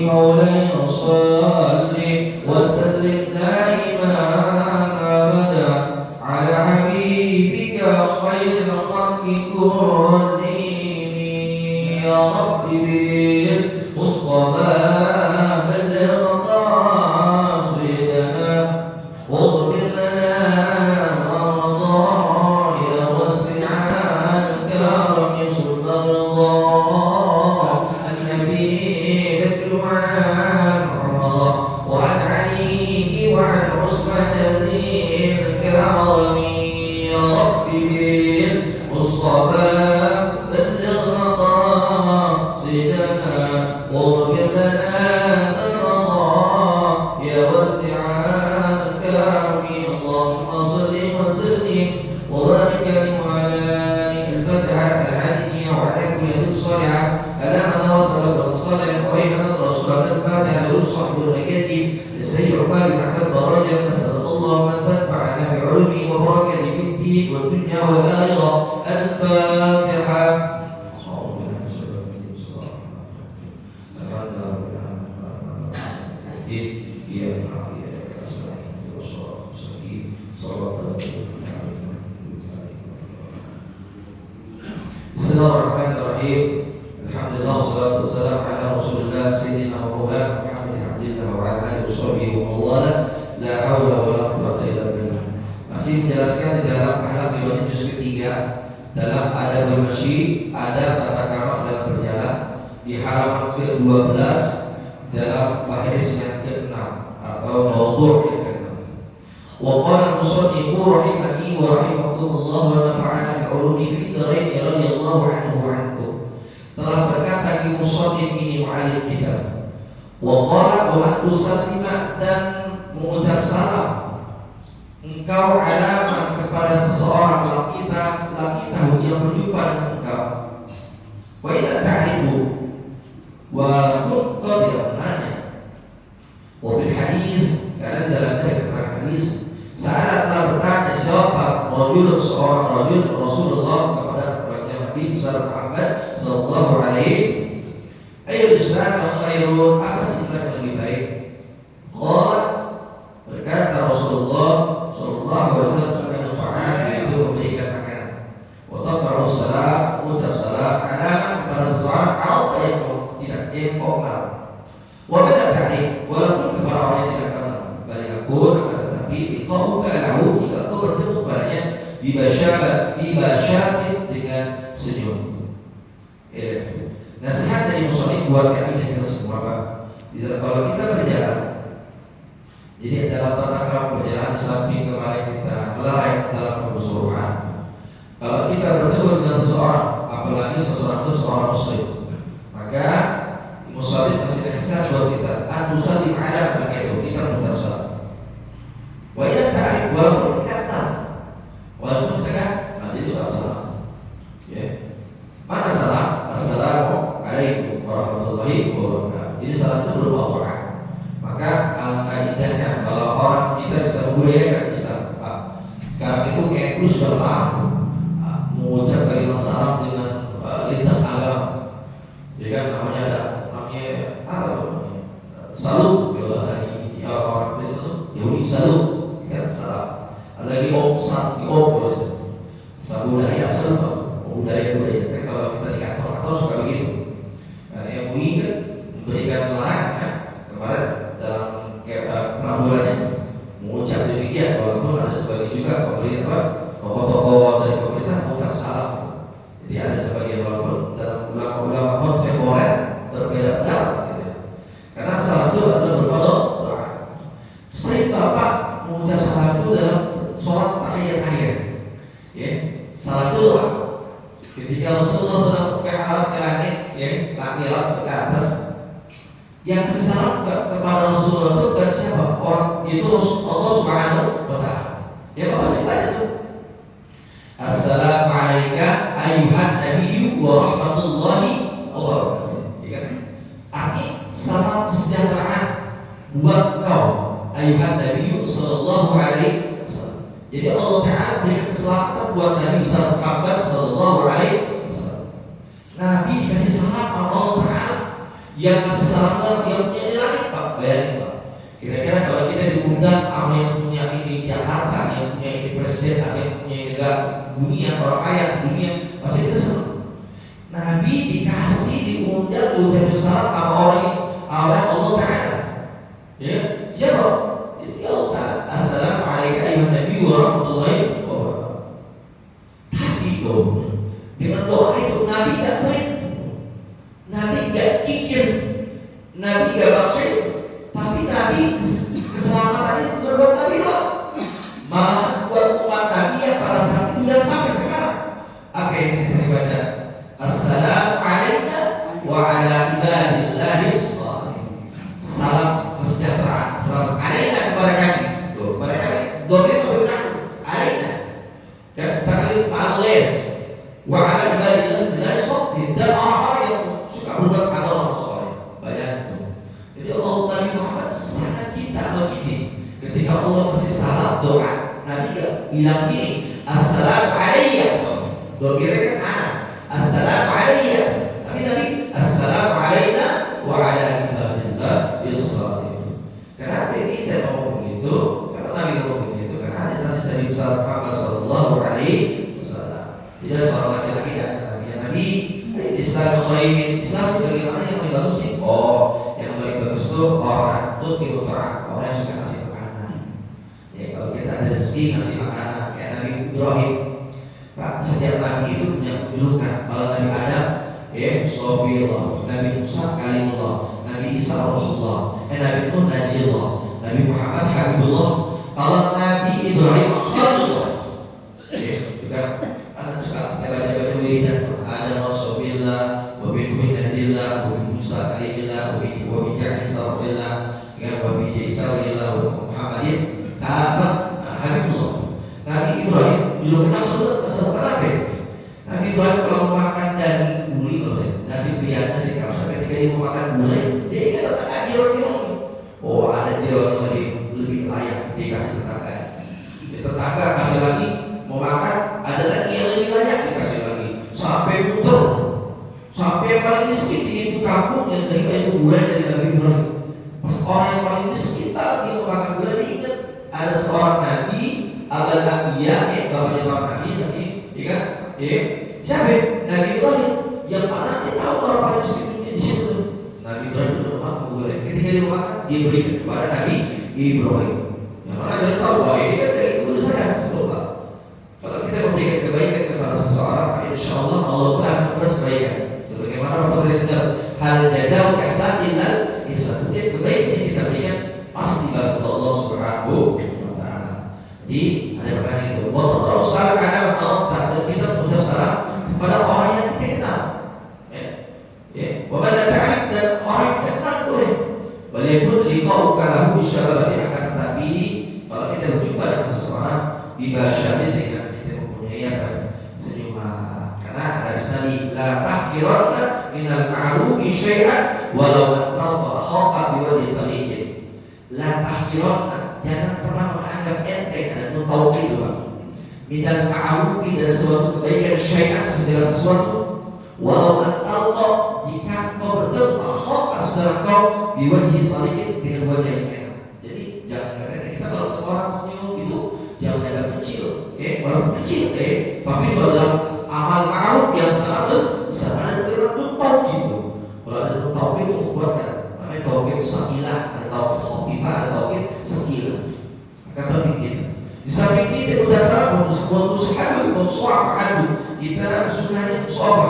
مولاي صل وسلم دائما أبدا على حبيبك خير الخلق كلهم يا رب بالمصطفى بلغ قاصدنا واغفر لنا مرضى يا واسع الكرم ثم رضا النبي بكر وعن عمر وعن علي وعن عثمان ذي الكرم يا رب بالمصطفى بلغ مقاصدنا واغفر لنا مرضى يا واسع الكرم اللهم صل وسلم وبارك على الفتحة العادية وعلى كل يد صالحة على من وصل بالصالح وبين الرسول الفاتحة للصحب المكاتب للسيد عمر بن أحمد برجة نسأل الله أن تنفعنا بعلمه وبركاته في الدين والدنيا والآخرة الفاتحة. Bismillahirrahmanirrahim. Alhamdulillah wassalatu wassalamu ala Rasulillah sayyidina wa maulana Muhammadin abdillah wa ala alihi washabihi wa mawala. La haula wa la quwwata illa billah. Masih menjelaskan di dalam Ahlak Diwan juz ketiga dalam adabul masyi, adab tata krama dalam berjalan di halaman ke-12 dalam baris yang ke-6 atau mawdu' yang ke-6. Wa qala musannifu rahimani wa rahimakumullah wa nafa'ana bi'ulumi fid dharain radhiyallahu anhu wa ankum. Telah berkata Ki Musannif ini mu'alim kitab. Wa qala wa antusallima dan mengucap salam engkau alaman kepada seseorang lakita yang berjumpa dengan engkau. Wa ila ta'rifu wa engkau tidak menanya. Wa bil hadis karena dalam keterangan hadis saat telah bertanya siapa rajul seorang rajul Rasulullah kepada Nabi Muhammad sallallahu alaihi ayyul islam khairun, apa sih Islam yang lebih baik? Qala berkata Rasulullah sallallahu alaihi wasallam itu memberikan makanan. Wa taqra'u salam, mengucap salam alaman kepada seseorang atau yang tidak kenal. Wa bila ta'rif walaupun kepada orang yang tidak kenal. Balik aku tetapi iqamuka lahu jika kau bertemu kepadanya bibasyatin dengan senyum. Nasihat dari musannif buat kami dan kita semua, Pak. Kalau kita berjalan, jadi dalam tata krama berjalan di samping kemarin kita melarang dalam keseluruhan. Kalau kita bertemu dengan seseorang, apalagi seseorang itu seorang muslim, maka musannif masih nasihat buat kita. Antusallim ala itu kita mengucap. Wa ila ta'rif walaupun kita kenal, walaupun kita kan, itu tak salah. Ya, mana salah? Assalamualaikum warahmatullahi wabarakatuh. Jadi salam itu berupa doa. Maka alangkah indahnya kalau orang kita bisa membudayakan Islam. Sekarang itu NU sudah lama mengucap kalimat salam dengan lintas agama. Ya kan namanya salut kalau bahasa ini orang Kristen Yahudi salut, kan salam. Ada lagi budaya budaya kan kalau kita di kantor suka begitu. MUI kan memberikan larangan kan kemarin dalam peraturannya mengucap demikian, walaupun ada sebagian juga pemerintah tokoh-tokoh dari pemerintah mengucap salam. Jadi ada sebagian walaupun dalam ulama-ulama kontemporer berbeda pendapat gitu. Karena salam itu adalah berupa doa. Sering Bapak mengucap salam itu dalam sholat tahiyat-tahiyat. Ya, salam itu doa. Ketika Rasulullah sedang berangkat ke langit, ya, langit ke atas, yang salam kepada Rasulullah itu bukan siapa? Orang itu Allah Subhanahu wa Ta'ala. Ya, Bapak sih baca tuh. Assalamualaikum ayuhan nabiyyu wa rahmatullahi wa barakatuh. Ya kan? Arti salam kesejahteraan buat kau ayuhan nabiyyu sallallahu alaihi wasallam. Jadi Allah Ta'ala berikan keselamatan buat Nabi Muhammad sallallahu alaihi wasallam. Nabi dikasih salam Allah Ta'ala Yang kasih salam yang punya di langit Pak. Bayangin Pak. Kira-kira kalau kita diundang sama yang punya ini Jakarta, yang punya ini presiden, atau yang punya ini negara dunia, orang kaya dunia, pasti kita senang. Nabi dikasih diundang diucapin salam sama orang Allah Ta'ala. Ya, siapa? Ya Allah Ta'ala. Assalamualaikum ayuhan Nabi wa rahmatullahi wa barakatuh. Tapi dengan doa itu Nabi gak pelit, Nabi gak kikir, Nabi gak baksir, tapi Nabi keselamatannya buat Nabi doa. Malah buat umat Nabi yang pada saat itu dan sampai sekarang. Apa yang kita sering baca? Assalamualaikum wa ala ibadillahi shalihin. Salam kesejahteraan, salam alaina kepada kami. Kepada kami, domir alaina. Dan taklid ma'al-ghair wa ala ibadillahi shalihin. Dan orang-orang yang suka berbuat amal saleh. Bayangkan itu. Jadi Allah Nabi Muhammad sangat cinta sama kita. Ketika Allah kasih salam doa, Nabi gak bilang gini, Assalamualaikum. Domirnya kan anak. Assalamualaikum. Tapi Nabi Assalamualaikum wa ala ibadillahi shalihin. Kenapa kita ngomong begitu? Karena Nabi ngomong begitu. Karena ada hadis Nabi Muhammad sallallahu alaihi wasallam. Tidak seorang laki-laki dan Nabi Islam khairin. Islam itu bagaimana yang paling bagus sih? Yang paling bagus itu orang yang suka kasih makanan. Ya, kalau kita ada rezeki kasih makanan kayak Nabi Ibrahim. Pak, setiap nabi itu punya julukan. Kalau Nabi Adam, Sofiyullah, Nabi Musa Kalimullah, Nabi Isa Rasulullah, Nabi Nuh Najilullah, Nabi Muhammad Habibullah. Kalau Nabi Ibrahim Khalilullah. Juga anak suka kita baca-baca wiridan. Ada Rasulullah, Wabi Nuh Najilullah, Wabi Musa Kalimullah, Wabi Isa Rasulullah, Wabi Isa Rasulullah, Wabi Muhammadin Habibullah. Nabi Ibrahim julukan Rasulullah apa? Nabi Ibrahim kalau makan daging gulai, nasi biar nasi kapsa, ketika dia mau makan gulai, dia ingat tetangga jeruk-jeruk. Ada jeruk yang lebih layak dikasih tetangga. Tetangga kasih lagi, mau makan, ada lagi yang lebih layak dikasih lagi. Sampai muter, sampai yang paling miskin di itu kampung yang terima itu gulai dari Nabi Ibrahim. Pas orang yang paling miskin tahu dia mau makan gulai, dia ingat ada seorang nabi Abul Anbiya, bapaknya para nabi nanti, kan? Siapa? Nabi Ibrahim. Yang mana dia tahu orang paling miskin di situ. Nabi Ibrahim itu makan gulai. Ketika dia makan, dia berikan kepada Nabi Ibrahim. Yang mana dia tahu bahwa ini kan dari guru saya. Coba. Kalau kita memberikan kebaikan kepada seseorang, insya Allah Allah akan membalas kebaikan. Sebagaimana Bapak sering dengar, hal jazau ihsan illal ihsan. Setiap kebaikan yang kita berikan pasti dibalas oleh Allah Subhanahu wa taala. Jadi ada pertanyaan itu. Wa terus salam ala Allah dan kita mengucap salam kepada orang yang kita kenal. Wa la ta'rif dan orang yang kita kenal boleh. Walaupun liqa'uka lahu bisyababati akan tetapi kalau kita berjumpa dengan seseorang bibasyabih dengan kita mempunyai senyuman. Karena ada Nabi la tahqiranna minal ma'rufi syai'an walau talqa haqa biwajhi taliqin. La tahqiranna, jangan pernah menganggap enteng dan tauhid doang. Minal ma'rufi dari suatu kebaikan syai'an segala sesuatu walau talqa jika kau bertemu akhaka saudara kau biwajhi taliqin dengan wajah yang enak. Jadi jangan kadang-kadang kita kalau orang senyum itu jangan agak kecil, walaupun kecil, tapi dalam amal ma'ruf yang sangat besar ada tauhid. Kalau ada tauhid itu menguatkan, namanya tauhid sakilah, ada tauhid khofifah, ada tauhid sakilah. Maka penting kita. Di samping kita udah salah bonus kadu, bonus kadu, kita sunnahnya musuh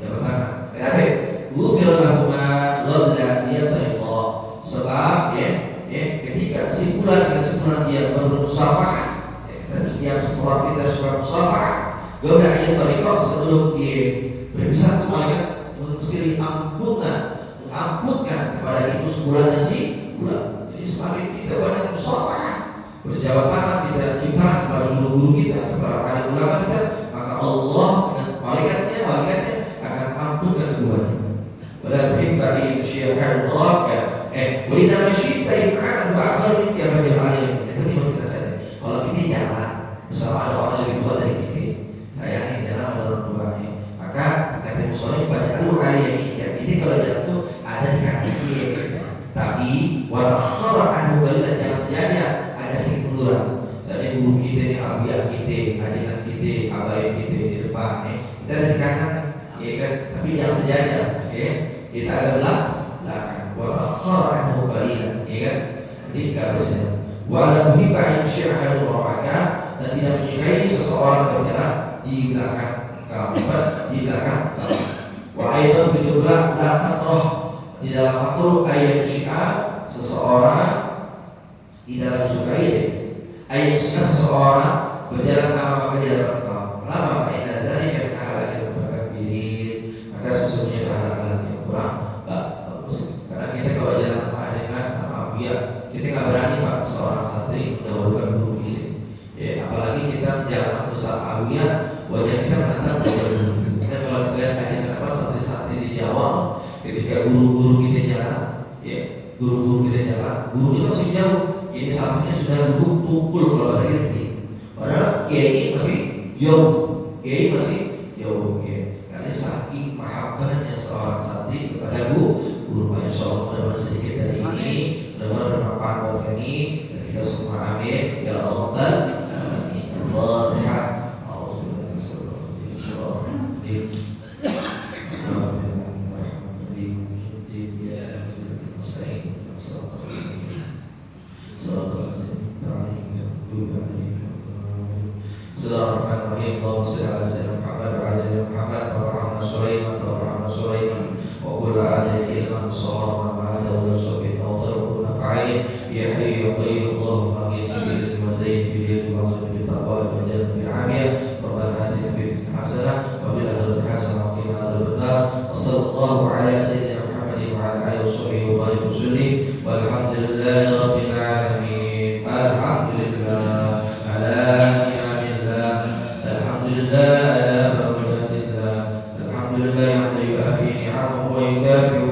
jabat tangan. Kenapa? Ghufir lahum ma qabla yatariqa. Sebab ketika kesimpulan dia bermusafah, setiap setelah kita sudah musafah, qabla yatariqa sebelum dia berpisah itu malaikat mengasih mengampunkan kepada itu sebulan dan bulan. Jadi semakin kita banyak musafah, berjabat tangan, kita ciumkan kepada guru-guru kita, kepada para ulama kita, maka Allah dengan malaikatnya akan ampunkan keduanya. Wala tuhibba bi syai'an dhalaka. Wa idza masyita ib'an wa akhar ya bagi alim. Ini kita sadar. Kalau kita jalan bersama ada orang lebih tua dari kita, sayangi dalam orang tuanya. Maka kata muslim faj'alu alaihi. Jadi kalau jalan itu tapi walakhara anhu balilan jangan saja agak sedikit munduran. Jadi guru kita ini, abiah kita, ajaran kita, abai kita di depan nih, kita ada di kanan, ya kan? Tapi jangan saja, ya kita agak belakang. Walakhara anhu balilan, ya kan? Jadi nggak bersih. Walau hibah syir'al waraka, dan tidak menyukai seseorang berjalan di belakang kamu, di belakang kamu. Wa'aidan bidullah la tatroh, di dalam makhluk ayat syiah seseorang tidak disukai, ayat syiah seseorang berjalan lama ke jalan kamu. Lama ina zalika min ahlakil mutakabbirin, maka sesungguhnya hal-hal yang kurang bagus. Karena kita kalau jalan dengan mafia, kita nggak berani pak seorang santri mendahulukan guru kita. Ya, apalagi kita jalan besar awiyah, wajah kita menatap guru. Kita kalau melihat ajaran apa santri-santri di Jawa, ketika guru-guru kita jalan, ya guru-guru kita jalan, gurunya masih jauh. Ini sampingnya sudah duduk tukul kalau bahasa kita. Padahal kiai masih jauh, kiai masih jauh. Ya. Karena saking mahabbahnya seorang santri kepada guru. Insya Allah mudah-mudahan sedikit dari ini mudah-mudahan bermanfaat buat kami dan kita semua. Amin ya Allah. Al-Fatihah. Bismillahirrahmanirrahim. Allahumma shalli ala sayyidina Muhammad wa ala sayyidina Muhammad wa rahmana Sulaiman wa rahmana Sulaiman wa qul a'adhi ilman sawaran wa ala wa sahbihi wa tarukuna fa'in ya hayyu ya qayyum. Allahumma ghfir li wa zayyid bihi wa ghfir bi taqwa wa jalna bil afiyah. Rabbana atina fid dunya hasanah wa fil akhirati hasanah wa qina adzabannar. Wassallallahu ala sayyidina Muhammadin wa ala alihi wa sahbihi wa barik wa sallim. Walhamdulillahi rabbil alamin. Alhamdulillah ala Alhamdulillah ala barakatillah. Alhamdulillah yang yu'afi ni'amahu wa yukafi